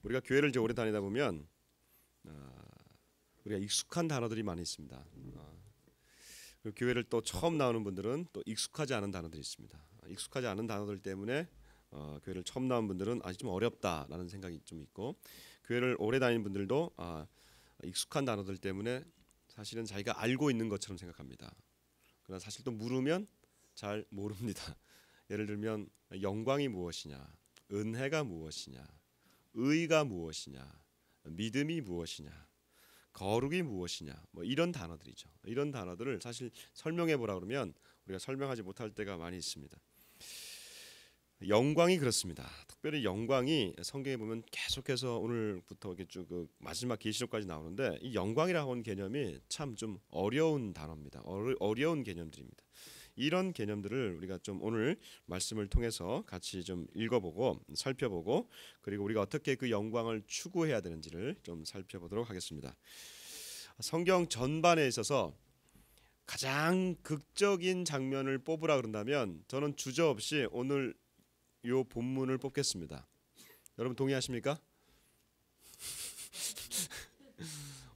우리가 교회를 이제 오래 다니다 보면 우리가 익숙한 단어들이 많이 있습니다. 그리고 교회를 또 처음 나오는 분들은 또 익숙하지 않은 단어들이 있습니다. 익숙하지 않은 단어들 때문에 교회를 처음 나온 분들은 아직 좀 어렵다라는 생각이 좀 있고, 교회를 오래 다니는 분들도 익숙한 단어들 때문에 사실은 자기가 알고 있는 것처럼 생각합니다. 그러나 사실 또 물으면 잘 모릅니다. 예를 들면 영광이 무엇이냐, 은혜가 무엇이냐, 의가 무엇이냐, 믿음이 무엇이냐, 거룩이 무엇이냐, 뭐 이런 단어들이죠. 이런 단어들을 사실 설명해 보라 그러면 우리가 설명하지 못할 때가 많이 있습니다. 영광이 그렇습니다. 특별히 영광이 성경에 보면 계속해서 오늘부터 이렇게 쭉 그 마지막 계시록까지 나오는데, 이 영광이라고 하는 개념이 참 좀 어려운 단어입니다. 어려운 개념들입니다. 이런 개념들을 우리가 좀 오늘 말씀을 통해서 같이 좀 읽어보고 살펴보고, 그리고 우리가 어떻게 그 영광을 추구해야 되는지를 좀 살펴보도록 하겠습니다. 성경 전반에 있어서 가장 극적인 장면을 뽑으라 그런다면 저는 주저없이 오늘 요 본문을 뽑겠습니다. 여러분 동의하십니까?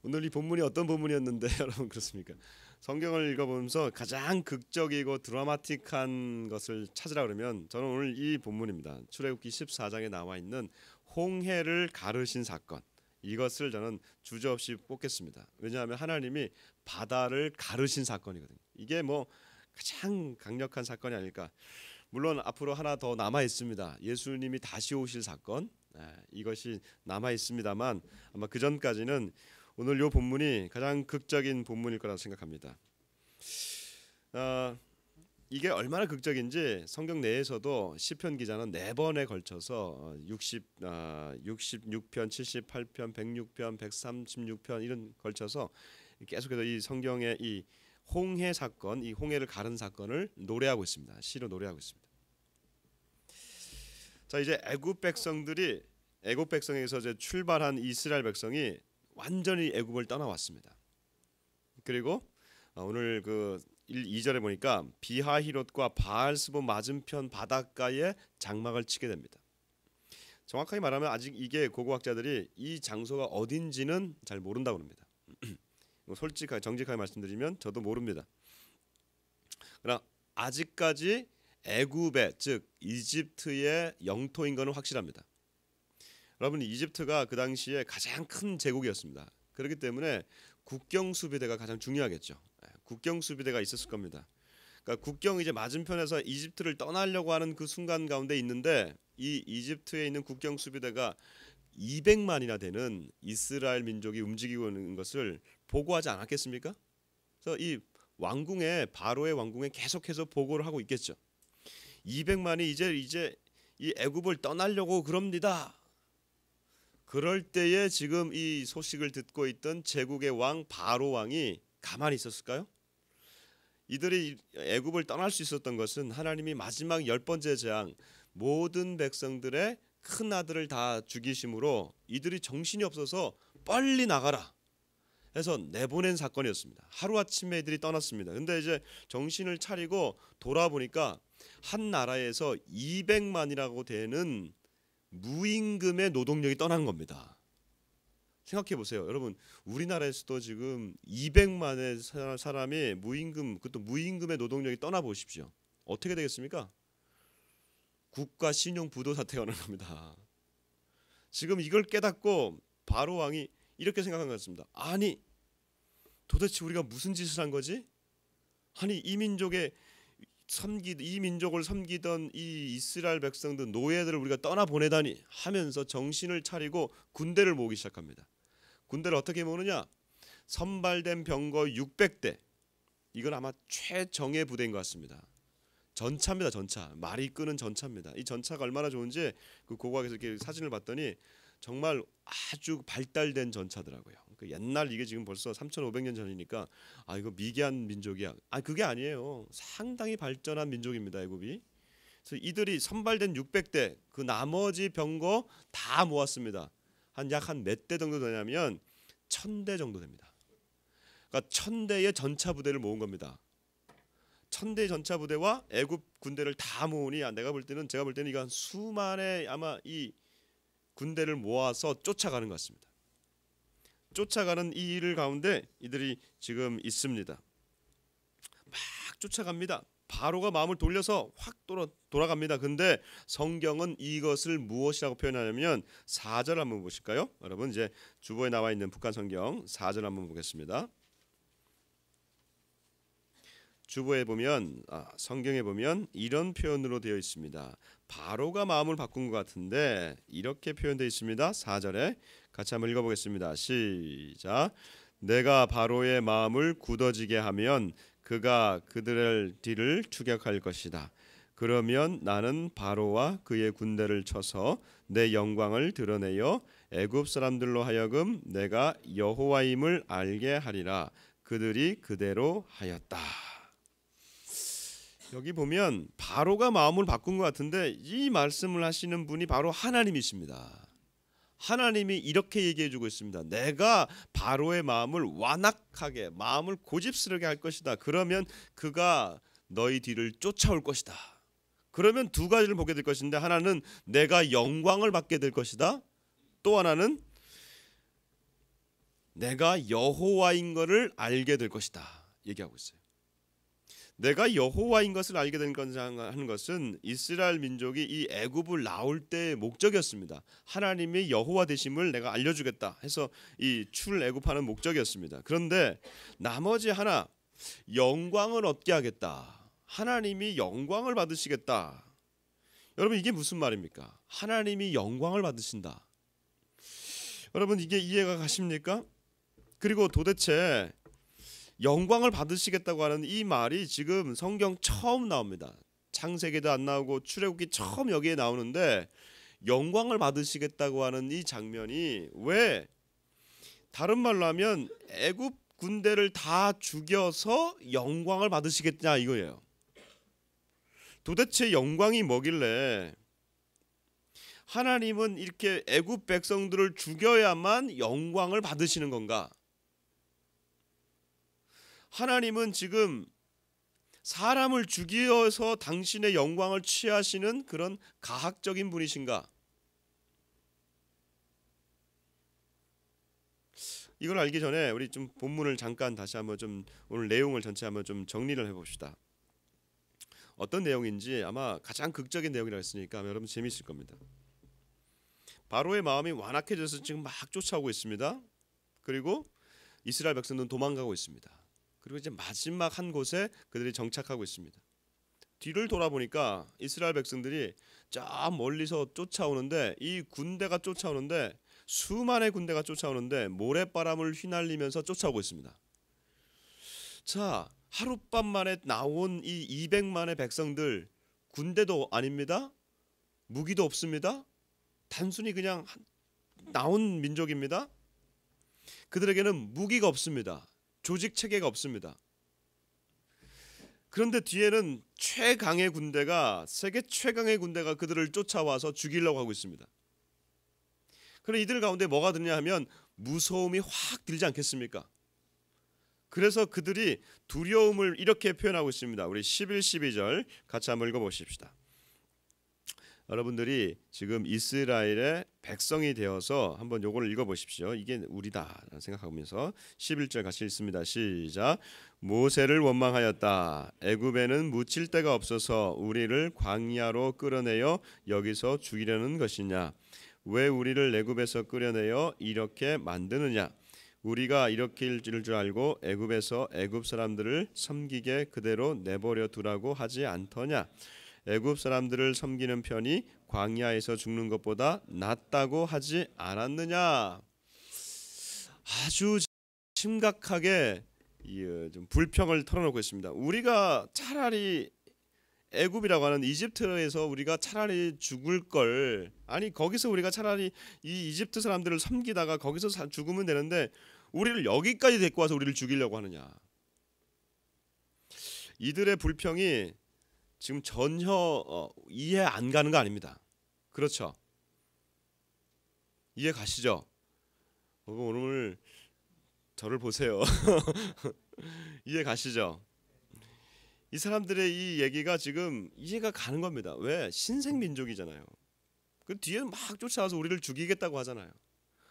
오늘 이 본문이 어떤 본문이었는데 여러분 그렇습니까? 성경을 읽어보면서 가장 극적이고 드라마틱한 것을 찾으라 그러면 저는 오늘 이 본문입니다. 출애굽기 14장에 나와 있는 홍해를 가르신 사건, 이것을 저는 주저없이 뽑겠습니다. 왜냐하면 하나님이 바다를 가르신 사건이거든요. 이게 뭐 가장 강력한 사건이 아닐까. 물론 앞으로 하나 더 남아 있습니다. 예수님이 다시 오실 사건, 이것이 남아 있습니다만 아마 그 전까지는 오늘 이 본문이 가장 극적인 본문일 거라고 생각합니다. 이게 얼마나 극적인지 성경 내에서도 시편 기자는 4번에 걸쳐서 66편, 78편, 106편, 136편 이런 걸쳐서 계속해서 이 성경의 이 홍해 사건, 이 홍해를 가른 사건을 노래하고 있습니다. 시로 노래하고 있습니다. 자, 이제 애굽 백성에서 이제 출발한 이스라엘 백성이 완전히 애굽을 떠나왔습니다. 그리고 오늘 그 2절에 보니까 비하히롯과 바알스본 맞은편 바닷가에 장막을 치게 됩니다. 정확하게 말하면 아직 이게 고고학자들이 이 장소가 어딘지는 잘 모른다고 합니다. 솔직하게 정직하게 말씀드리면 저도 모릅니다. 그러나 아직까지 애굽의 즉 이집트의 영토인 것은 확실합니다. 여러분, 이집트가 그 당시에 가장 큰 제국이었습니다. 그렇기 때문에 국경 수비대가 가장 중요하겠죠. 국경 수비대가 있었을 겁니다. 그러니까 국경 이제 맞은편에서 이집트를 떠나려고 하는 그 순간 가운데 있는데, 이 이집트에 있는 국경 수비대가 200만이나 되는 이스라엘 민족이 움직이고 있는 것을 보고하지 않았겠습니까? 그래서 이 왕궁에, 바로의 왕궁에 계속해서 보고를 하고 있겠죠. 200만이 이제 이 애굽을 떠나려고 그럽니다. 그럴 때에 지금 이 소식을 듣고 있던 제국의 왕 바로 왕이 가만히 있었을까요? 이들이 애굽을 떠날 수 있었던 것은 하나님이 마지막 10번째 재앙, 모든 백성들의 큰 아들을 다 죽이심으로 이들이 정신이 없어서 빨리 나가라 해서 내보낸 사건이었습니다. 하루아침에 이들이 떠났습니다. 근데 이제 정신을 차리고 돌아보니까 한 나라에서 200만이라고 되는 무임금의 노동력이 떠난 겁니다. 생각해 보세요. 여러분, 우리나라에서도 지금 200만의 사람이 무임금, 그것도 무임금의 노동력이 떠나 보십시오. 어떻게 되겠습니까? 국가 신용 부도 사태가 오는 겁니다. 지금 이걸 깨닫고 바로 왕이 이렇게 생각한 것 같습니다. 아니, 도대체 우리가 무슨 짓을 한 거지? 아니, 이 민족을 섬기던 이 이스라엘 백성들, 노예들을 우리가 떠나 보내다니 하면서 정신을 차리고 군대를 모으기 시작합니다. 군대를 어떻게 모으느냐? 선발된 병거 600대. 이건 아마 최정예 부대인 것 같습니다. 전차입니다. 전차. 말이 끄는 전차입니다. 이 전차가 얼마나 좋은지 그 고고학에서 이렇게 사진을 봤더니 정말 아주 발달된 전차더라고요. 그 옛날, 이게 지금 벌써 3,500년 전이니까 이거 미개한 민족이야. 그게 아니에요. 상당히 발전한 민족입니다, 애굽이. 그래서 이들이 선발된 600대, 그 나머지 병거 다 모았습니다. 약 몇 대 정도 되냐면 1,000대 정도 됩니다. 그러니까 1,000대의 전차 부대를 모은 겁니다. 1,000대 전차 부대와 애굽 군대를 다 모으니 제가 볼 때는 이건 수만의 아마 이 군대를 모아서 쫓아가는 것 같습니다. 쫓아가는 이 일 가운데 이들이 지금 있습니다. 막 쫓아갑니다. 바로가 마음을 돌려서 확 돌아갑니다. 근데 성경은 이것을 무엇이라고 표현하냐면 4절 한번 보실까요? 여러분 이제 주보에 나와 있는 북한 성경 4절 한번 보겠습니다. 주보에 보면 성경에 보면 이런 표현으로 되어 있습니다. 바로가 마음을 바꾼 것 같은데 이렇게 표현되어 있습니다. 4절에 같이 한번 읽어보겠습니다. 시작. 내가 바로의 마음을 굳어지게 하면 그가 그들의 뒤를 추격할 것이다. 그러면 나는 바로와 그의 군대를 쳐서 내 영광을 드러내어 애굽 사람들로 하여금 내가 여호와임을 알게 하리라. 그들이 그대로 하였다. 여기 보면 바로가 마음을 바꾼 것 같은데 이 말씀을 하시는 분이 바로 하나님이십니다. 하나님이 이렇게 얘기해주고 있습니다. 내가 바로의 마음을 완악하게 마음을 고집스럽게 할 것이다. 그러면 그가 너희 뒤를 쫓아올 것이다. 그러면 두 가지를 보게 될 것인데 하나는 내가 영광을 받게 될 것이다. 또 하나는 내가 여호와인 것을 알게 될 것이다. 얘기하고 있어요. 내가 여호와인 것을 알게 된 하는 것은 이스라엘 민족이 이 애굽을 나올 때의 목적이었습니다. 하나님의 여호와 되심을 내가 알려주겠다 해서 이 출애굽하는 목적이었습니다. 그런데 나머지 하나 영광을 얻게 하겠다. 하나님이 영광을 받으시겠다. 여러분 이게 무슨 말입니까? 하나님이 영광을 받으신다. 여러분 이게 이해가 가십니까? 그리고 도대체 영광을 받으시겠다고 하는 이 말이 지금 성경 처음 나옵니다. 창세기도 안 나오고 출애굽기 처음 여기에 나오는데 영광을 받으시겠다고 하는 이 장면이 왜 다른 말로 하면 애굽 군대를 다 죽여서 영광을 받으시겠냐 이거예요. 도대체 영광이 뭐길래 하나님은 이렇게 애굽 백성들을 죽여야만 영광을 받으시는 건가? 하나님은 지금 사람을 죽여서 당신의 영광을 취하시는 그런 가학적인 분이신가? 이걸 알기 전에 우리 좀 본문을 잠깐 다시 한번 좀 오늘 내용을 전체 한번 좀 정리를 해봅시다. 어떤 내용인지 아마 가장 극적인 내용이라고 했으니까 여러분 재미있을 겁니다. 바로의 마음이 완악해져서 지금 막 쫓아오고 있습니다. 그리고 이스라엘 백성들은 도망가고 있습니다. 그리고 이제 마지막 한 곳에 그들이 정착하고 있습니다. 뒤를 돌아보니까 이스라엘 백성들이 저 멀리서 쫓아오는데 이 군대가 쫓아오는데 수만의 군대가 쫓아오는데 모래바람을 휘날리면서 쫓아오고 있습니다. 자, 하룻밤 만에 나온 이 200만의 백성들 군대도 아닙니다. 무기도 없습니다. 단순히 그냥 나온 민족입니다. 그들에게는 무기가 없습니다. 조직 체계가 없습니다. 그런데 뒤에는 최강의 군대가 세계 최강의 군대가 그들을 쫓아와서 죽이려고 하고 있습니다. 그런데 이들 가운데 뭐가 드냐 하면 무서움이 확 들지 않겠습니까? 그래서 그들이 두려움을 이렇게 표현하고 있습니다. 우리 11, 12절 같이 한번 읽어보십시다. 여러분들이 지금 이스라엘의 백성이 되어서 한번 요거를 읽어보십시오. 이게 우리다 생각하면서 11절 같이 읽습니다. 시작. 모세를 원망하였다. 애굽에는 묻힐 데가 없어서 우리를 광야로 끌어내어 여기서 죽이려는 것이냐. 왜 우리를 애굽에서 끌어내어 이렇게 만드느냐. 우리가 이렇게 일 줄 알고 애굽에서 애굽 사람들을 섬기게 그대로 내버려 두라고 하지 않더냐. 애굽 사람들을 섬기는 편이 광야에서 죽는 것보다 낫다고 하지 않았느냐. 아주 심각하게 좀 불평을 털어놓고 있습니다. 우리가 차라리 애굽이라고 하는 이집트에서 우리가 차라리 죽을 걸, 아니 거기서 우리가 차라리 이 이집트 사람들을 섬기다가 거기서 죽으면 되는데 우리를 여기까지 데리고 와서 우리를 죽이려고 하느냐. 이들의 불평이 지금 전혀 이해 안 가는 거 아닙니다. 그렇죠? 이해 가시죠? 오늘 저를 보세요. 이해 가시죠? 이 사람들의 이 얘기가 지금 이해가 가는 겁니다. 왜? 신생 민족이잖아요. 그 뒤에 막 쫓아와서 우리를 죽이겠다고 하잖아요.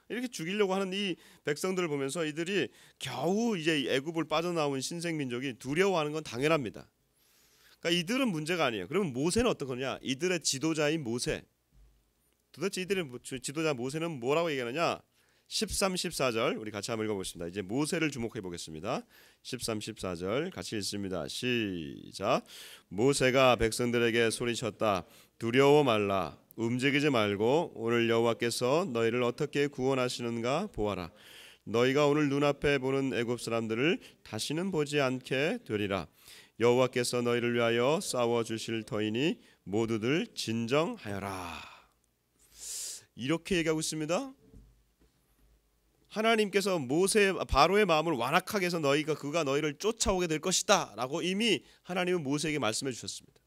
이렇게 죽이려고 하는 이 백성들을 보면서 이들이 겨우 이제 애굽을 빠져나온 신생 민족이 두려워하는 건 당연합니다. 그러니까 이들은 문제가 아니에요. 그러면 모세는 어떤 거냐? 이들의 지도자인 모세. 도대체 이들의 지도자 모세는 뭐라고 얘기하느냐? 13, 14절 우리 같이 한번 읽어보겠습니다. 이제 모세를 주목해 보겠습니다. 13, 14절 같이 읽습니다. 시작. 모세가 백성들에게 소리쳤다. 두려워 말라. 움직이지 말고 오늘 여호와께서 너희를 어떻게 구원하시는가 보아라. 너희가 오늘 눈앞에 보는 애굽 사람들을 다시는 보지 않게 되리라. 여호와께서 너희를 위하여 싸워 주실 터이니 모두들 진정하여라. 이렇게 얘기하고 있습니다. 하나님께서 모세 바로의 마음을 완악하게 해서 그가 너희를 쫓아오게 될 것이다라고 이미 하나님은 모세에게 말씀해 주셨습니다.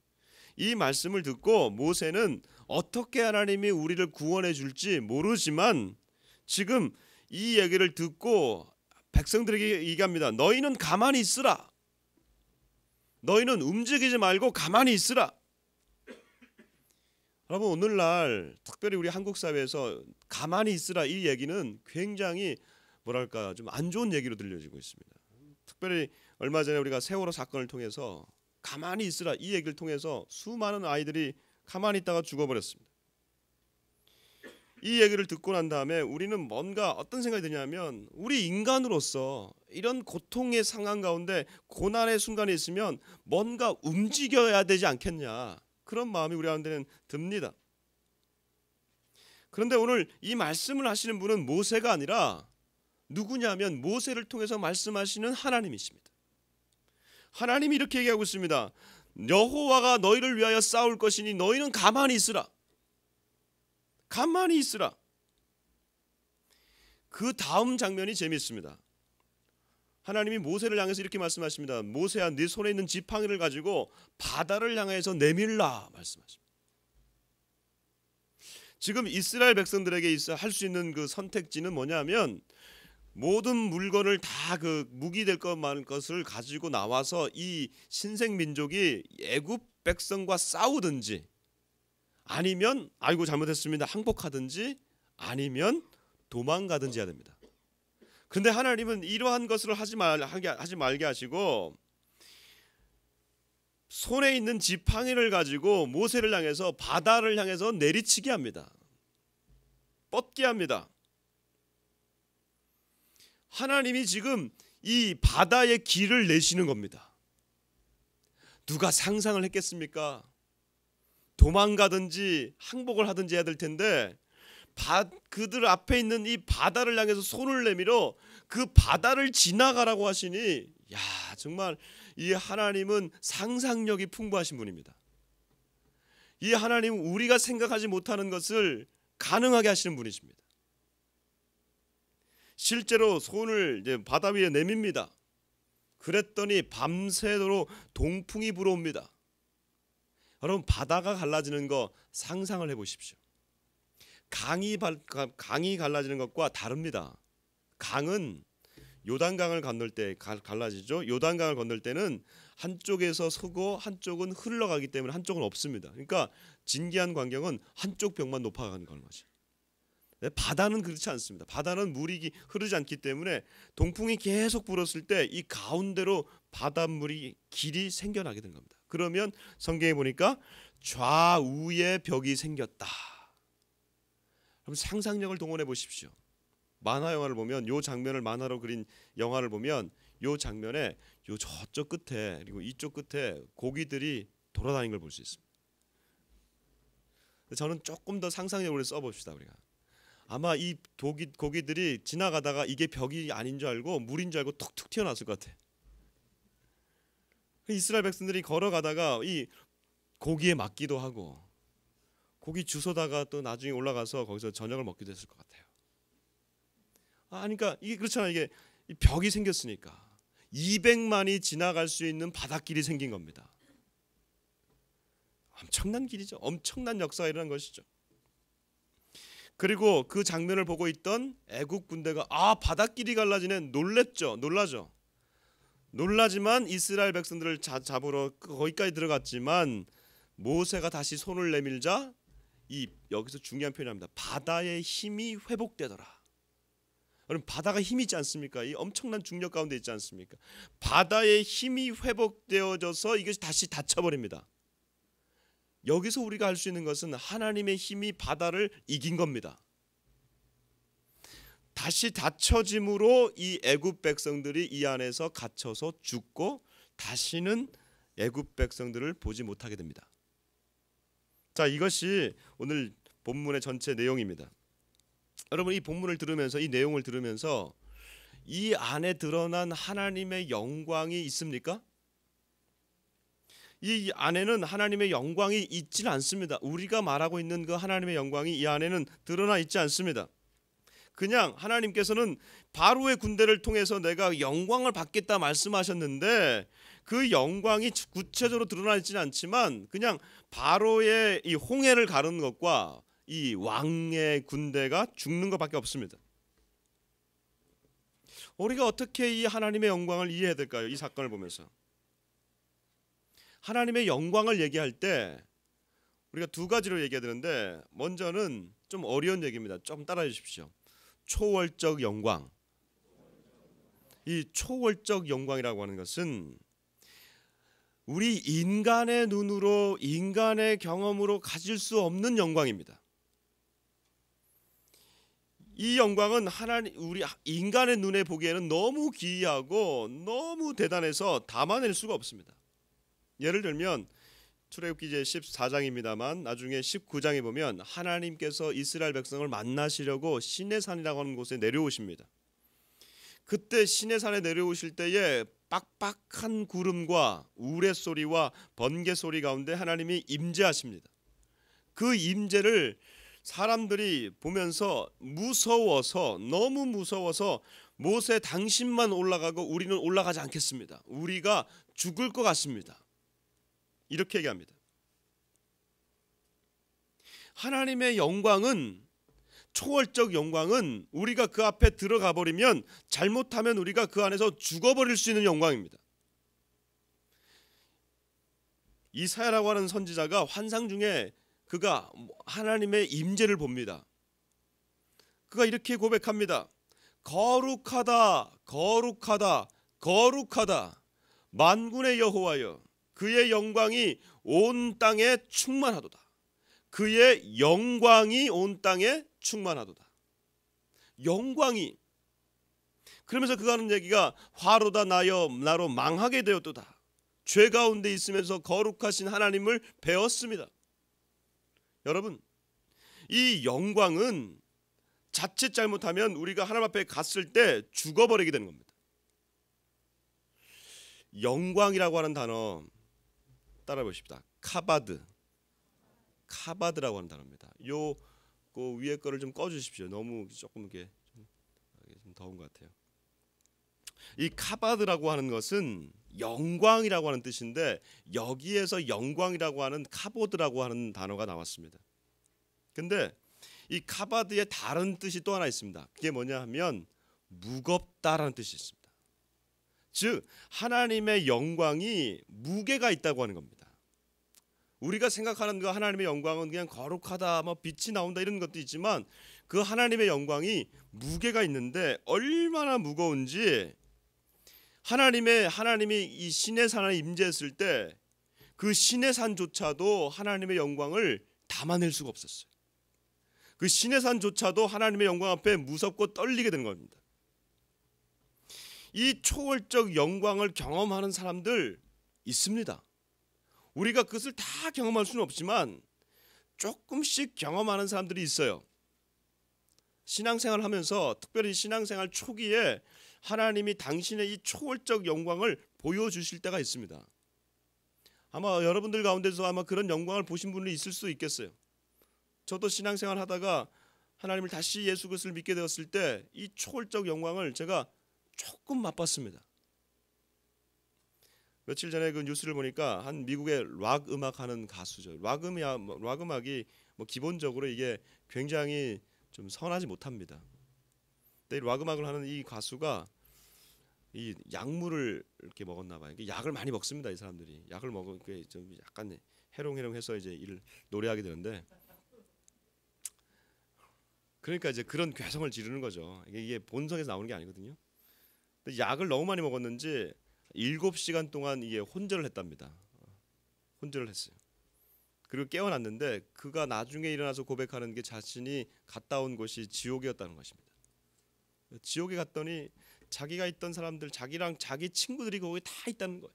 이 말씀을 듣고 모세는 어떻게 하나님이 우리를 구원해 줄지 모르지만 지금 이 얘기를 듣고 백성들에게 얘기합니다. 너희는 가만히 있으라. 너희는 움직이지 말고 가만히 있으라. 여러분 오늘날 특별히 우리 한국 사회에서 가만히 있으라 이 얘기는 굉장히 뭐랄까 좀 안 좋은 얘기로 들려지고 있습니다. 특별히 얼마 전에 우리가 세월호 사건을 통해서 가만히 있으라 이 얘기를 통해서 수많은 아이들이 가만히 있다가 죽어버렸습니다. 이 얘기를 듣고 난 다음에 우리는 뭔가 어떤 생각이 드냐면 우리 인간으로서 이런 고통의 상황 가운데 고난의 순간에 있으면 뭔가 움직여야 되지 않겠냐 그런 마음이 우리 가운데는 듭니다. 그런데 오늘 이 말씀을 하시는 분은 모세가 아니라 누구냐면 모세를 통해서 말씀하시는 하나님이십니다. 하나님이 이렇게 얘기하고 있습니다. 여호와가 너희를 위하여 싸울 것이니 너희는 가만히 있으라. 가만히 있으라. 그 다음 장면이 재미있습니다. 하나님이 모세를 향해서 이렇게 말씀하십니다. 모세야 네 손에 있는 지팡이를 가지고 바다를 향해서 내밀라 말씀하십니다. 지금 이스라엘 백성들에게 할 수 있는 그 선택지는 뭐냐면 모든 물건을 다 그 무기 될 것을 가지고 나와서 이 신생 민족이 애굽 백성과 싸우든지 아니면 아이고 잘못했습니다 항복하든지 아니면 도망가든지 해야 됩니다. 그런데 하나님은 이러한 것을 하지 말게 하시고 손에 있는 지팡이를 가지고 모세를 향해서 바다를 향해서 내리치게 합니다. 뻗게 합니다. 하나님이 지금 이 바다의 길을 내시는 겁니다. 누가 상상을 했겠습니까? 도망가든지 항복을 하든지 해야 될 텐데 그들 앞에 있는 이 바다를 향해서 손을 내밀어 그 바다를 지나가라고 하시니 야 정말 이 하나님은 상상력이 풍부하신 분입니다. 이 하나님은 우리가 생각하지 못하는 것을 가능하게 하시는 분이십니다. 실제로 손을 이제 바다 위에 내밉니다. 그랬더니 밤새도록 동풍이 불어옵니다. 여러분 바다가 갈라지는 거 상상을 해보십시오. 강이 갈라지는 것과 다릅니다. 강은 요단강을 건널 때 갈라지죠. 요단강을 건널 때는 한쪽에서 서고 한쪽은 흘러가기 때문에 한쪽은 없습니다. 그러니까 진기한 광경은 한쪽 벽만 높아가는 거죠. 바다는 그렇지 않습니다. 바다는 물이 흐르지 않기 때문에 동풍이 계속 불었을 때 이 가운데로 바닷물이 길이 생겨나게 된 겁니다. 그러면 성경에 보니까 좌우에 벽이 생겼다. 그럼 상상력을 동원해 보십시오. 만화 영화를 보면 요 장면을 만화로 그린 영화를 보면 요 장면에 요 저쪽 끝에 그리고 이쪽 끝에 고기들이 돌아다니는 걸 볼 수 있습니다. 저는 조금 더 상상력을 써봅시다. 우리가 아마 이 고기들이 지나가다가 이게 벽이 아닌 줄 알고 물인 줄 알고 툭툭 튀어나왔을 것 같아. 이스라엘 백성들이 걸어가다가 이 고기에 맞기도 하고 고기 주워다가 또 나중에 올라가서 거기서 저녁을 먹기도 했을 것 같아요. 그러니까 이게 그렇잖아요. 이게 이 벽이 생겼으니까 200만이 지나갈 수 있는 바닷길이 생긴 겁니다. 엄청난 길이죠. 엄청난 역사가 일어난 것이죠. 그리고 그 장면을 보고 있던 애국 군대가 바닷길이 갈라지네 놀라죠. 놀라지만 이스라엘 백성들을 잡으러 거기까지 들어갔지만 모세가 다시 손을 내밀자 이 여기서 중요한 표현입니다. 바다의 힘이 회복되더라. 여러분 바다가 힘이 있지 않습니까? 이 엄청난 중력 가운데 있지 않습니까? 바다의 힘이 회복되어져서 이것이 다시 닫혀버립니다. 여기서 우리가 알 수 있는 것은 하나님의 힘이 바다를 이긴 겁니다. 다시 닫혀짐으로 이 애굽 백성들이 이 안에서 갇혀서 죽고 다시는 애굽 백성들을 보지 못하게 됩니다. 자, 이것이 오늘 본문의 전체 내용입니다. 여러분 이 본문을 들으면서 이 내용을 들으면서 이 안에 드러난 하나님의 영광이 있습니까? 이 안에는 하나님의 영광이 있지는 않습니다. 우리가 말하고 있는 그 하나님의 영광이 이 안에는 드러나 있지 않습니다. 그냥 하나님께서는 바로의 군대를 통해서 내가 영광을 받겠다 말씀하셨는데 그 영광이 구체적으로 드러나 있지는 않지만 그냥 바로의 이 홍해를 가르는 것과 이 왕의 군대가 죽는 것밖에 없습니다. 우리가 어떻게 이 하나님의 영광을 이해해야 될까요? 이 사건을 보면서 하나님의 영광을 얘기할 때 우리가 두 가지로 얘기해야 되는데 먼저는 좀 어려운 얘기입니다. 좀 따라해 주십시오. 초월적 영광. 이 초월적 영광이라고 하는 것은 우리 인간의 눈으로 인간의 경험으로 가질 수 없는 영광입니다. 이 영광은 하나님 우리 인간의 눈에 보기에는 너무 기이하고 너무 대단해서 담아낼 수가 없습니다. 예를 들면 출애굽기 제 14장입니다만 나중에 19장에 보면 하나님께서 이스라엘 백성을 만나시려고 시내산이라고 하는 곳에 내려오십니다. 그때 시내산에 내려오실 때에 빡빡한 구름과 우레소리와 번개소리 가운데 하나님이 임재하십니다. 그 임재를 사람들이 보면서 무서워서 너무 무서워서 모세 당신만 올라가고 우리는 올라가지 않겠습니다. 우리가 죽을 것 같습니다. 이렇게 얘기합니다. 하나님의 영광은 초월적 영광은 우리가 그 앞에 들어가 버리면 잘못하면 우리가 그 안에서 죽어버릴 수 있는 영광입니다. 이사야라고 하는 선지자가 환상 중에 그가 하나님의 임재를 봅니다. 그가 이렇게 고백합니다. 거룩하다 거룩하다 거룩하다 만군의 여호와여 그의 영광이 온 땅에 충만하도다. 그의 영광이 온 땅에 충만하도다. 영광이 그러면서 그가 하는 얘기가 화로다 나로 망하게 되었도다. 죄 가운데 있으면서 거룩하신 하나님을 배웠습니다. 여러분 이 영광은 자칫 잘못하면 우리가 하나님 앞에 갔을 때 죽어버리게 되는 겁니다. 영광이라고 하는 단어 따라 보십시다. 카바드라고 하는 단어입니다. 그 위에 거를 좀 꺼주십시오. 너무 조금 이렇게 좀 더운 것 같아요. 이 카바드라고 하는 것은 영광이라고 하는 뜻인데 여기에서 영광이라고 하는 카보드라고 하는 단어가 나왔습니다. 근데 이 카바드의 다른 뜻이 또 하나 있습니다. 그게 뭐냐 하면 무겁다라는 뜻이 있습니다. 즉 하나님의 영광이 무게가 있다고 하는 겁니다. 우리가 생각하는 그 하나님의 영광은 그냥 거룩하다, 뭐 빛이 나온다 이런 것도 있지만 그 하나님의 영광이 무게가 있는데 얼마나 무거운지 하나님이 이 시내산에 임재했을 때 그 시내산조차도 하나님의 영광을 담아낼 수가 없었어요. 그 시내산조차도 하나님의 영광 앞에 무섭고 떨리게 되는 겁니다. 이 초월적 영광을 경험하는 사람들 있습니다. 우리가 그것을 다 경험할 수는 없지만 조금씩 경험하는 사람들이 있어요. 신앙생활을 하면서 특별히 신앙생활 초기에 하나님이 당신의 이 초월적 영광을 보여주실 때가 있습니다. 아마 여러분들 가운데서 아마 그런 영광을 보신 분이 있을 수 있겠어요. 저도 신앙생활 하다가 하나님을 다시 예수 그리스도를 믿게 되었을 때 이 초월적 영광을 제가 조금 맛봤습니다. 며칠 전에 그 뉴스를 보니까 한 미국의 락 음악 하는 가수죠. 락 음악이 뭐 기본적으로 이게 굉장히 좀 선하지 못합니다. 근데 락 음악을 하는 이 가수가 이 약물을 이렇게 먹었나 봐요. 약을 많이 먹습니다. 이 사람들이 약을 먹으면 좀 약간 해롱해롱해서 이제 노래하게 되는데 그러니까 이제 그런 괴성을 지르는 거죠. 이게 본성에서 나오는 게 아니거든요. 근데 약을 너무 많이 먹었는지 7시간 동안 이게 혼절을 했답니다. 혼절을 했어요. 그리고 깨어났는데 그가 나중에 일어나서 고백하는 게 자신이 갔다 온 곳이 지옥이었다는 것입니다. 지옥에 갔더니 자기가 있던 사람들, 자기랑 자기 친구들이 거기 다 있다는 거예요.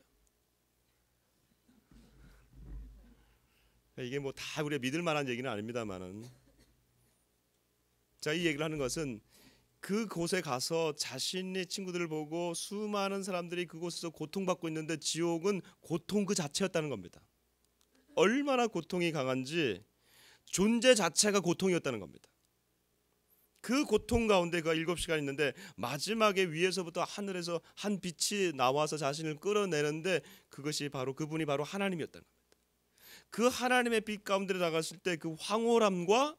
이게 뭐 다 우리가 믿을 만한 얘기는 아닙니다만은, 자, 이 얘기를 하는 것은 그곳에 가서 자신의 친구들을 보고 수많은 사람들이 그곳에서 고통받고 있는데 지옥은 고통 그 자체였다는 겁니다. 얼마나 고통이 강한지 존재 자체가 고통이었다는 겁니다. 그 고통 가운데 그가 7시간 있는데 마지막에 위에서부터 하늘에서 한 빛이 나와서 자신을 끌어내는데 그것이 바로 그분이 바로 하나님이었다는 겁니다. 그 하나님의 빛 가운데 나갔을 때 그 황홀함과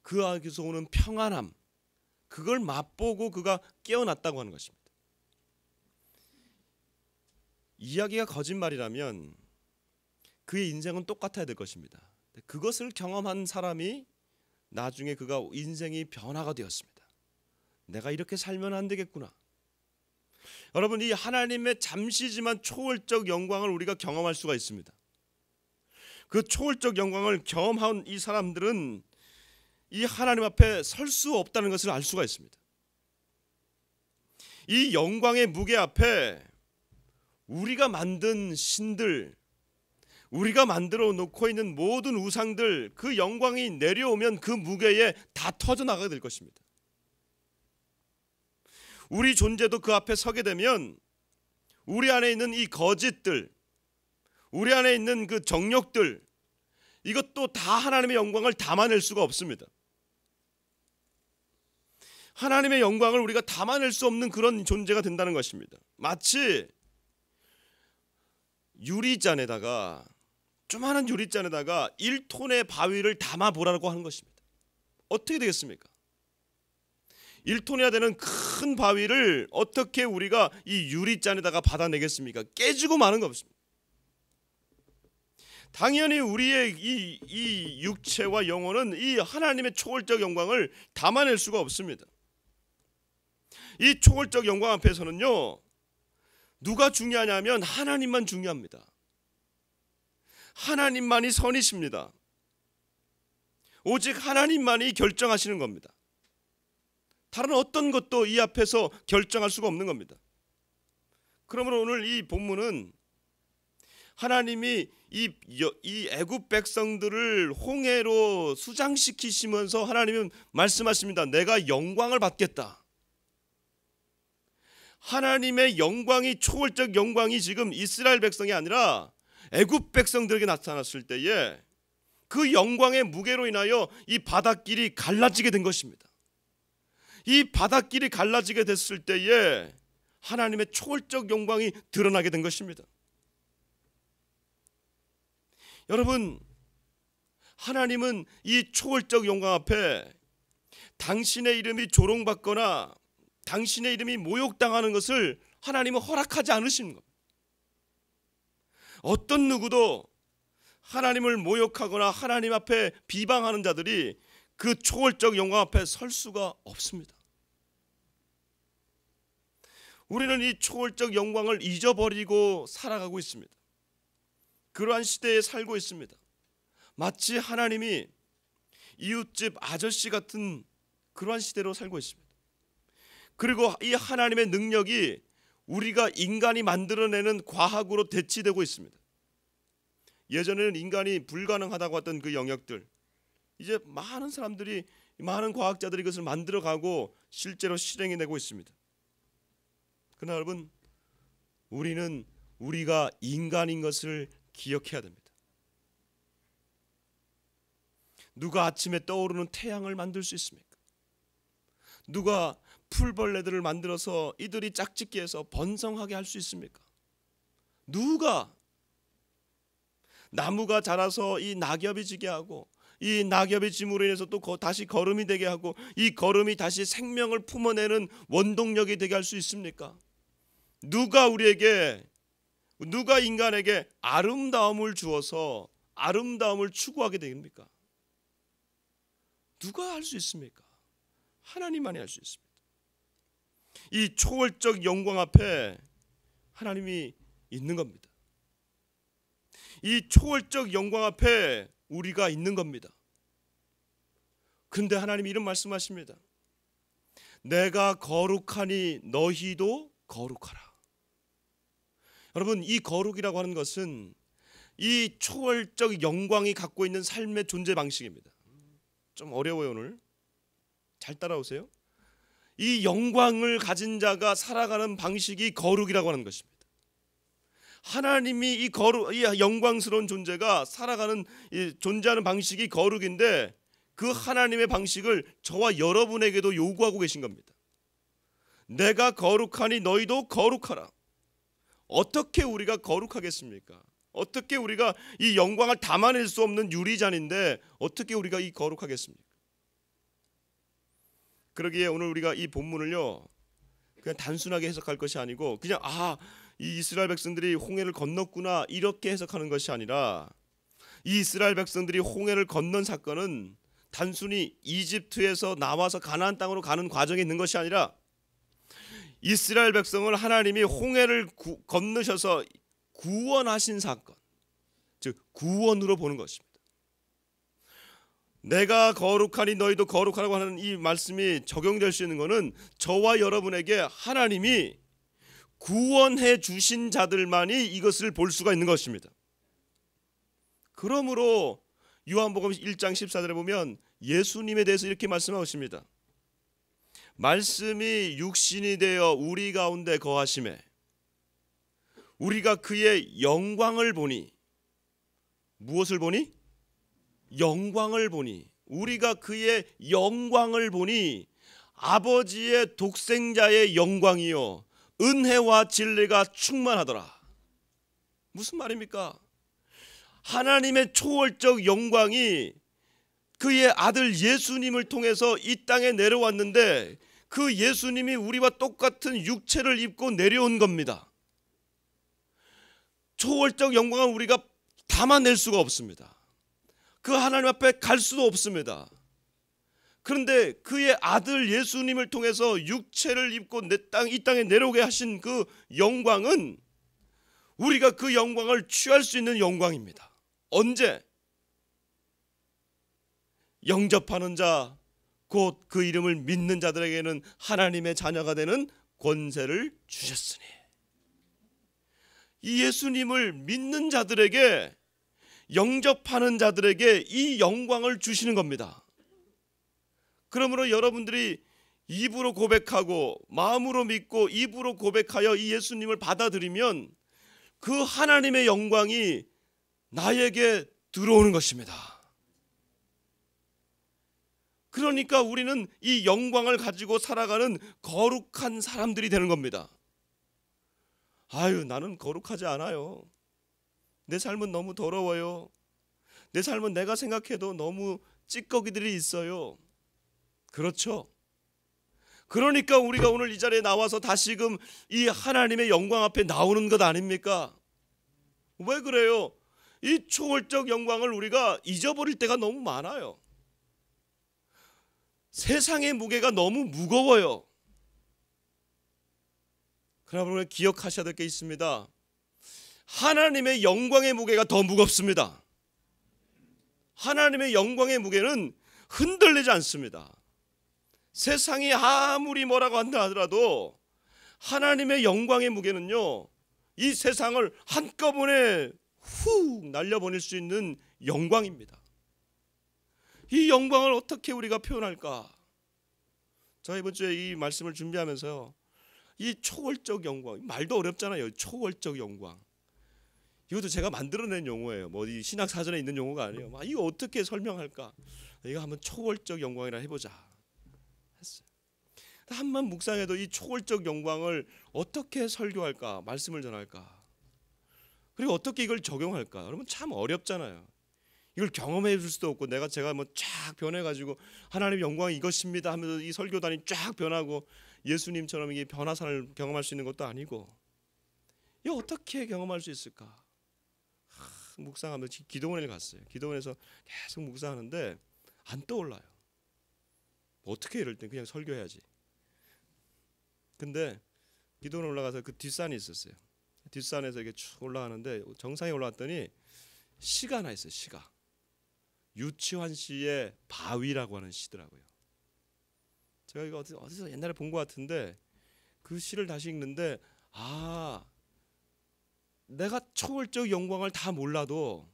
그 안에서 오는 평안함, 그걸 맛보고 그가 깨어났다고 하는 것입니다. 이야기가 거짓말이라면 그의 인생은 똑같아야 될 것입니다. 그것을 경험한 사람이 나중에 그가 인생이 변화가 되었습니다. 내가 이렇게 살면 안 되겠구나. 여러분, 이 하나님의 잠시지만 초월적 영광을 우리가 경험할 수가 있습니다. 그 초월적 영광을 경험한 이 사람들은 이 하나님 앞에 설 수 없다는 것을 알 수가 있습니다. 이 영광의 무게 앞에 우리가 만든 신들, 우리가 만들어 놓고 있는 모든 우상들, 그 영광이 내려오면 그 무게에 다 터져나가게 될 것입니다. 우리 존재도 그 앞에 서게 되면 우리 안에 있는 이 거짓들, 우리 안에 있는 그 정욕들, 이것도 다 하나님의 영광을 담아낼 수가 없습니다. 하나님의 영광을 우리가 담아낼 수 없는 그런 존재가 된다는 것입니다. 마치 유리잔에다가, 조그마한 유리잔에다가 1톤의 바위를 담아보라고 하는 것입니다. 어떻게 되겠습니까? 1톤이나 되는 큰 바위를 어떻게 우리가 이 유리잔에다가 받아내겠습니까? 깨지고 마는 거 없습니다. 당연히 우리의 이 육체와 영혼은 이 하나님의 초월적 영광을 담아낼 수가 없습니다. 이 초월적 영광 앞에서는요, 누가 중요하냐면 하나님만 중요합니다. 하나님만이 선이십니다. 오직 하나님만이 결정하시는 겁니다. 다른 어떤 것도 이 앞에서 결정할 수가 없는 겁니다. 그러므로 오늘 이 본문은 하나님이 이 애굽 백성들을 홍해로 수장시키시면서 하나님은 말씀하십니다. 내가 영광을 받겠다. 하나님의 영광이, 초월적 영광이 지금 이스라엘 백성이 아니라 애굽 백성들에게 나타났을 때에 그 영광의 무게로 인하여 이 바닷길이 갈라지게 된 것입니다. 이 바닷길이 갈라지게 됐을 때에 하나님의 초월적 영광이 드러나게 된 것입니다. 여러분, 하나님은 이 초월적 영광 앞에 당신의 이름이 조롱받거나 당신의 이름이 모욕당하는 것을 하나님은 허락하지 않으시는 겁니다. 어떤 누구도 하나님을 모욕하거나 하나님 앞에 비방하는 자들이 그 초월적 영광 앞에 설 수가 없습니다. 우리는 이 초월적 영광을 잊어버리고 살아가고 있습니다. 그러한 시대에 살고 있습니다. 마치 하나님이 이웃집 아저씨 같은 그러한 시대로 살고 있습니다. 그리고 이 하나님의 능력이 우리가 인간이 만들어내는 과학으로 대치되고 있습니다. 예전에는 인간이 불가능하다고 했던 그 영역들, 이제 많은 사람들이, 많은 과학자들이 그것을 만들어가고 실제로 실행해내고 있습니다. 그러나 여러분, 우리는 우리가 인간인 것을 기억해야 됩니다. 누가 아침에 떠오르는 태양을 만들 수 있습니까? 누가 풀벌레들을 만들어서 이들이 짝짓기 해서 번성하게 할 수 있습니까? 누가 나무가 자라서 이 낙엽이 지게 하고 이 낙엽의 짐으로 인해서 또 다시 거름이 되게 하고 이 거름이 다시 생명을 품어내는 원동력이 되게 할 수 있습니까? 누가 인간에게 아름다움을 주어서 아름다움을 추구하게 됩니까? 누가 할 수 있습니까? 하나님만이 할 수 있습니다. 이 초월적 영광 앞에 하나님이 있는 겁니다. 이 초월적 영광 앞에 우리가 있는 겁니다. 근데 하나님이 이런 말씀하십니다. 내가 거룩하니 너희도 거룩하라. 여러분, 이 거룩이라고 하는 것은 이 초월적 영광이 갖고 있는 삶의 존재 방식입니다. 좀 어려워요. 오늘 잘 따라오세요. 이 영광을 가진 자가 살아가는 방식이 거룩이라고 하는 것입니다. 하나님이 이 영광스러운 존재가 살아가는 존재하는 방식이 거룩인데 그 하나님의 방식을 저와 여러분에게도 요구하고 계신 겁니다. 내가 거룩하니 너희도 거룩하라. 어떻게 우리가 거룩하겠습니까? 어떻게 우리가 이 영광을 담아낼 수 없는 유리잔인데 어떻게 우리가 이 거룩하겠습니까? 그러기에 오늘 우리가 이 본문을요 그냥 단순하게 해석할 것이 아니고 그냥 이 이스라엘 백성들이 홍해를 건넜구나 이렇게 해석하는 것이 아니라 이 이스라엘 백성들이 홍해를 건넌 사건은 단순히 이집트에서 나와서 가나안 땅으로 가는 과정에 있는 것이 아니라 이스라엘 백성을 하나님이 홍해를 건너셔서 구원하신 사건, 즉 구원으로 보는 것입니다. 내가 거룩하니 너희도 거룩하라고 하는 이 말씀이 적용될 수 있는 것은 저와 여러분에게 하나님이 구원해 주신 자들만이 이것을 볼 수가 있는 것입니다. 그러므로 요한복음 1장 14절에 보면 예수님에 대해서 이렇게 말씀하십니다. 말씀이 육신이 되어 우리 가운데 거하심에 우리가 그의 영광을 보니, 무엇을 보니? 영광을 보니, 우리가 그의 영광을 보니 아버지의 독생자의 영광이요 은혜와 진리가 충만하더라. 무슨 말입니까? 하나님의 초월적 영광이 그의 아들 예수님을 통해서 이 땅에 내려왔는데 그 예수님이 우리와 똑같은 육체를 입고 내려온 겁니다. 초월적 영광은 우리가 담아낼 수가 없습니다. 그 하나님 앞에 갈 수도 없습니다. 그런데 그의 아들 예수님을 통해서 육체를 입고 이 땅에 내려오게 하신 그 영광은 우리가 그 영광을 취할 수 있는 영광입니다. 언제? 영접하는 자, 곧 그 이름을 믿는 자들에게는 하나님의 자녀가 되는 권세를 주셨으니. 이 예수님을 믿는 자들에게, 영접하는 자들에게 이 영광을 주시는 겁니다. 그러므로 여러분들이 입으로 고백하고 마음으로 믿고 입으로 고백하여 이 예수님을 받아들이면 그 하나님의 영광이 나에게 들어오는 것입니다. 그러니까 우리는 이 영광을 가지고 살아가는 거룩한 사람들이 되는 겁니다. 나는 거룩하지 않아요. 내 삶은 너무 더러워요. 내 삶은 내가 생각해도 너무 찌꺼기들이 있어요. 그렇죠. 그러니까 우리가 오늘 이 자리에 나와서 다시금 이 하나님의 영광 앞에 나오는 것 아닙니까? 왜 그래요? 이 초월적 영광을 우리가 잊어버릴 때가 너무 많아요. 세상의 무게가 너무 무거워요. 그러나 우리가 기억하셔야 될 게 있습니다. 하나님의 영광의 무게가 더 무겁습니다. 하나님의 영광의 무게는 흔들리지 않습니다. 세상이 아무리 뭐라고 한다 하더라도 하나님의 영광의 무게는요, 이 세상을 한꺼번에 훅 날려보낼 수 있는 영광입니다. 이 영광을 어떻게 우리가 표현할까? 제가 이번 주에 이 말씀을 준비하면서요, 이 초월적 영광, 말도 어렵잖아요. 초월적 영광. 이것도 제가 만들어낸 용어예요. 이 신학 사전에 있는 용어가 아니에요. 이거 어떻게 설명할까? 이거 한번 초월적 영광이라 해보자 했어요. 한번 묵상해도 이 초월적 영광을 어떻게 설교할까? 말씀을 전할까? 그리고 어떻게 이걸 적용할까? 여러분 참 어렵잖아요. 이걸 경험해 줄 수도 없고 제가 쫙 변해가지고 하나님의 영광이 이것입니다 하면서 이 설교단이 쫙 변하고 예수님처럼 이게 변화산을 경험할 수 있는 것도 아니고, 이거 어떻게 경험할 수 있을까? 묵상하면서 기도원에 갔어요. 기도원에서 계속 묵상하는데 안 떠올라요. 어떻게 이럴 땐 그냥 설교해야지. 근데 기도원 올라가서 그 뒷산이 있었어요. 뒷산에서 이게 쭉 올라가는데 정상에 올라왔더니 시가 하나 있어요. 시가 유치환 씨의 바위라고 하는 시더라고요. 제가 이거 어디서 옛날에 본 것 같은데 그 시를 다시 읽는데 내가 초월적 영광을 다 몰라도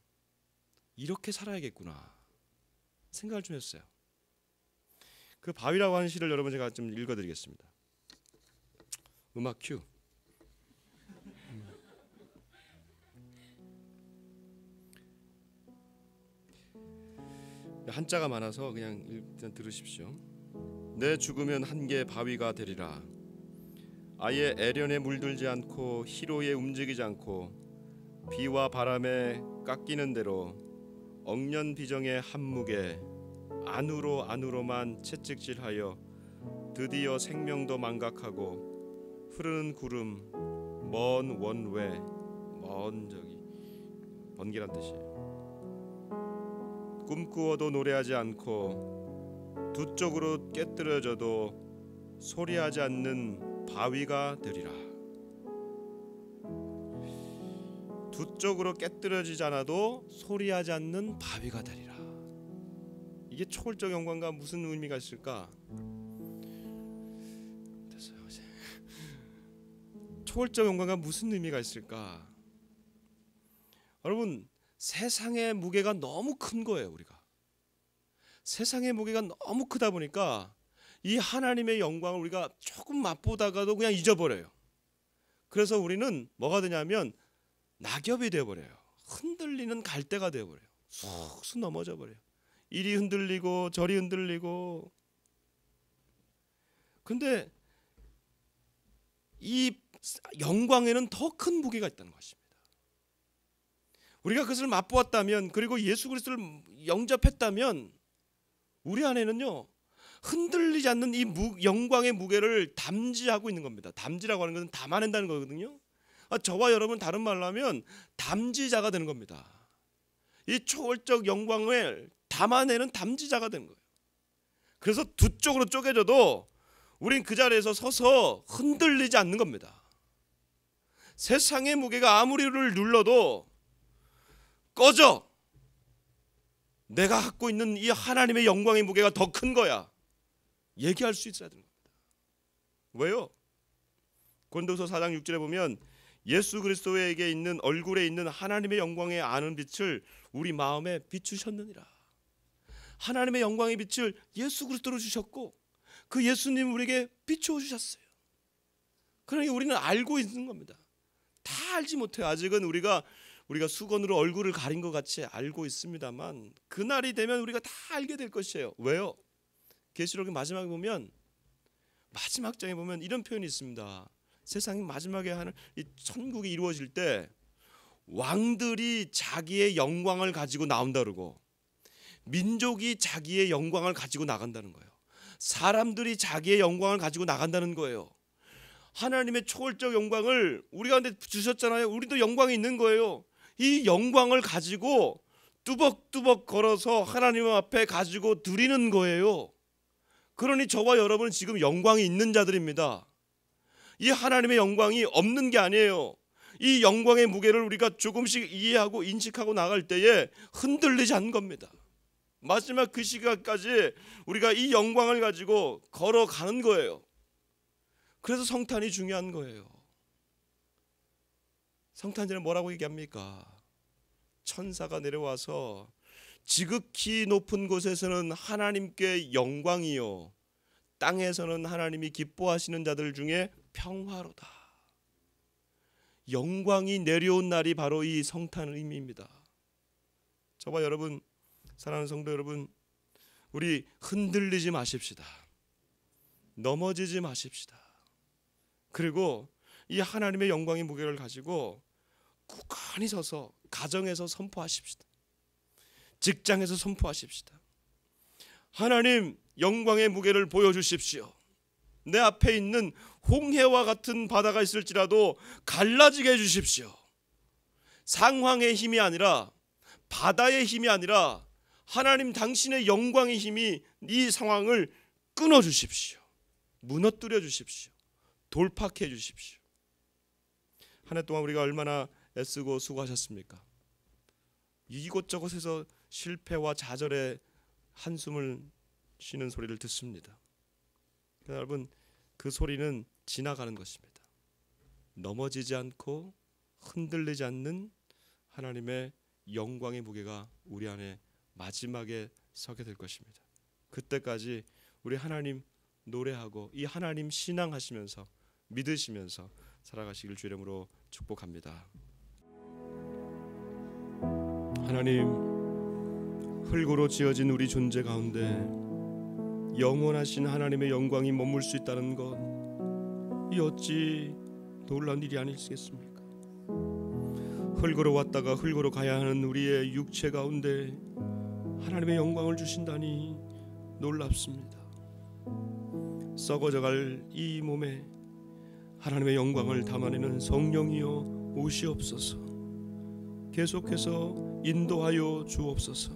이렇게 살아야겠구나 생각을 좀 했어요. 그 바위라고 하는 시를 여러분 제가 좀 읽어드리겠습니다. 음악 큐. 한자가 많아서 그냥 일단 들으십시오. 내 죽으면 한개 바위가 되리라. 아예 애련에 물들지 않고 희로에 움직이지 않고 비와 바람에 깎이는 대로 억년 비정의 한묵에 안으로만 채찍질하여 드디어 생명도 망각하고 흐르는 구름 먼 원외 먼 저기 번개란 뜻이에요. 꿈꾸어도 노래하지 않고 두 쪽으로 깨뜨려져도 소리하지 않는 바위가 되리라. 두 쪽으로 깨뜨려지지 않아도 소리하지 않는 바위가 되리라. 이게 초월적 영광과 무슨 의미가 있을까? 됐어요. 초월적 영광과 무슨 의미가 있을까? 여러분, 세상의 무게가 너무 큰 거예요. 우리가 세상의 무게가 너무 크다 보니까 이 하나님의 영광을 우리가 조금 맛보다가도 그냥 잊어버려요. 그래서 우리는 뭐가 되냐면 낙엽이 되어버려요. 흔들리는 갈대가 되어버려요. 쑥쑥 넘어져 버려요. 이리 흔들리고 저리 흔들리고. 근데 이 영광에는 더 큰 무게가 있다는 것입니다. 우리가 그것을 맛보았다면, 그리고 예수 그리스도를 영접했다면 우리 안에는요 흔들리지 않는 이 영광의 무게를 담지하고 있는 겁니다. 담지라고 하는 것은 담아낸다는 거거든요. 저와 여러분 다른 말로 하면 담지자가 되는 겁니다. 이 초월적 영광을 담아내는 담지자가 되는 거예요. 그래서 두 쪽으로 쪼개져도 우린 그 자리에서 서서 흔들리지 않는 겁니다. 세상의 무게가 아무리 우리를 눌러도 꺼져! 내가 갖고 있는 이 하나님의 영광의 무게가 더 큰 거야. 얘기할 수 있어야 되는 겁니다. 왜요? 고린도서 4장 6절에 보면 예수 그리스도에게 있는 얼굴에 있는 하나님의 영광에 아는 빛을 우리 마음에 비추셨느니라. 하나님의 영광의 빛을 예수 그리스도로 주셨고 그 예수님 우리에게 비추어 주셨어요. 그러니 우리는 알고 있는 겁니다. 다 알지 못해요. 아직은 우리가 수건으로 얼굴을 가린 것 같이 알고 있습니다만 그날이 되면 우리가 다 알게 될 것이에요. 왜요? 계시록의 마지막에 보면, 마지막 장에 보면 이런 표현이 있습니다. 세상이 마지막에 하는 이 천국이 이루어질 때 왕들이 자기의 영광을 가지고 나온다 그러고 민족이 자기의 영광을 가지고 나간다는 거예요. 사람들이 자기의 영광을 가지고 나간다는 거예요. 하나님의 초월적 영광을 우리 가운데 주셨잖아요. 우리도 영광이 있는 거예요. 이 영광을 가지고 뚜벅뚜벅 걸어서 하나님 앞에 가지고 드리는 거예요. 그러니 저와 여러분은 지금 영광이 있는 자들입니다. 이 하나님의 영광이 없는 게 아니에요. 이 영광의 무게를 우리가 조금씩 이해하고 인식하고 나갈 때에 흔들리지 않는 겁니다. 마지막 그 시간까지 우리가 이 영광을 가지고 걸어가는 거예요. 그래서 성탄이 중요한 거예요. 성탄절에 뭐라고 얘기합니까? 천사가 내려와서 지극히 높은 곳에서는 하나님께 영광이요 땅에서는 하나님이 기뻐하시는 자들 중에 평화로다. 영광이 내려온 날이 바로 이 성탄의 의미입니다. 저와 여러분, 사랑하는 성도 여러분, 우리 흔들리지 마십시다. 넘어지지 마십시다. 그리고 이 하나님의 영광의 무게를 가지고 굳건히 서서 가정에서 선포하십시다. 직장에서 선포하십시다. 하나님 영광의 무게를 보여주십시오. 내 앞에 있는 홍해와 같은 바다가 있을지라도 갈라지게 해주십시오. 상황의 힘이 아니라, 바다의 힘이 아니라 하나님 당신의 영광의 힘이 이 상황을 끊어 주십시오. 무너뜨려 주십시오. 돌파해 주십시오. 한 해 동안 우리가 얼마나 애쓰고 수고하셨습니까? 이곳저곳에서 실패와 좌절의 한숨을 쉬는 소리를 듣습니다. 여러분, 그 소리는 지나가는 것입니다. 넘어지지 않고 흔들리지 않는 하나님의 영광의 무게가 우리 안에 마지막에 서게 될 것입니다. 그때까지 우리 하나님 노래하고 이 하나님 신앙하시면서 믿으시면서 살아가시길 주 이름으로 축복합니다. 하나님, 흙으로 지어진 우리 존재 가운데 영원하신 하나님의 영광이 머물 수 있다는 것, 이 어찌 놀라운 일이 아니겠습니까? 흙으로 왔다가 흙으로 가야 하는 우리의 육체 가운데 하나님의 영광을 주신다니 놀랍습니다. 썩어져갈 이 몸에 하나님의 영광을 담아내는 성령이여 오시옵소서. 계속해서 인도하여 주옵소서.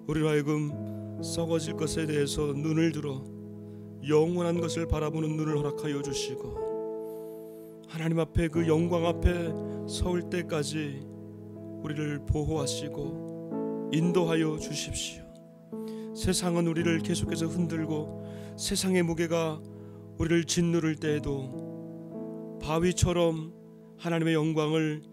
우리로 하여금 썩어질 것에 대해서 눈을 들어 영원한 것을 바라보는 눈을 허락하여 주시고, 하나님 앞에 그 영광 앞에 서올 때까지 우리를 보호하시고 인도하여 주십시오. 세상은 우리를 계속해서 흔들고 세상의 무게가 우리를 짓누를 때에도 바위처럼 하나님의 영광을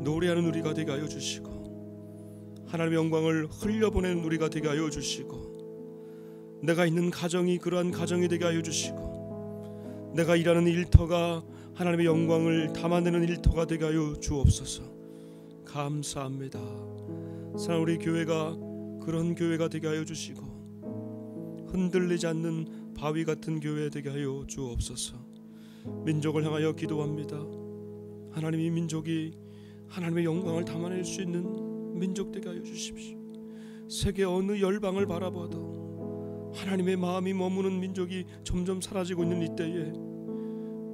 노래하는 우리가 되게 하여 주시고, 하나님의 영광을 흘려보내는 우리가 되게 하여 주시고, 내가 있는 가정이 그러한 가정이 되게 하여 주시고, 내가 일하는 일터가 하나님의 영광을 담아내는 일터가 되게 하여 주옵소서. 감사합니다. 사랑하는 우리 교회가 그런 교회가 되게 하여 주시고, 흔들리지 않는 바위 같은 교회 되게 하여 주옵소서. 민족을 향하여 기도합니다. 하나님, 이 민족이 하나님의 영광을 담아낼 수 있는 민족 되게 하여 주십시오. 세계 어느 열방을 바라봐도 하나님의 마음이 머무는 민족이 점점 사라지고 있는 이때에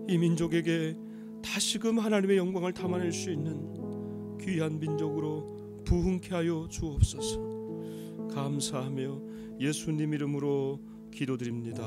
이 민족에게 다시금 하나님의 영광을 담아낼 수 있는 귀한 민족으로 부흥케 하여 주옵소서. 감사하며 예수님 이름으로 기도드립니다.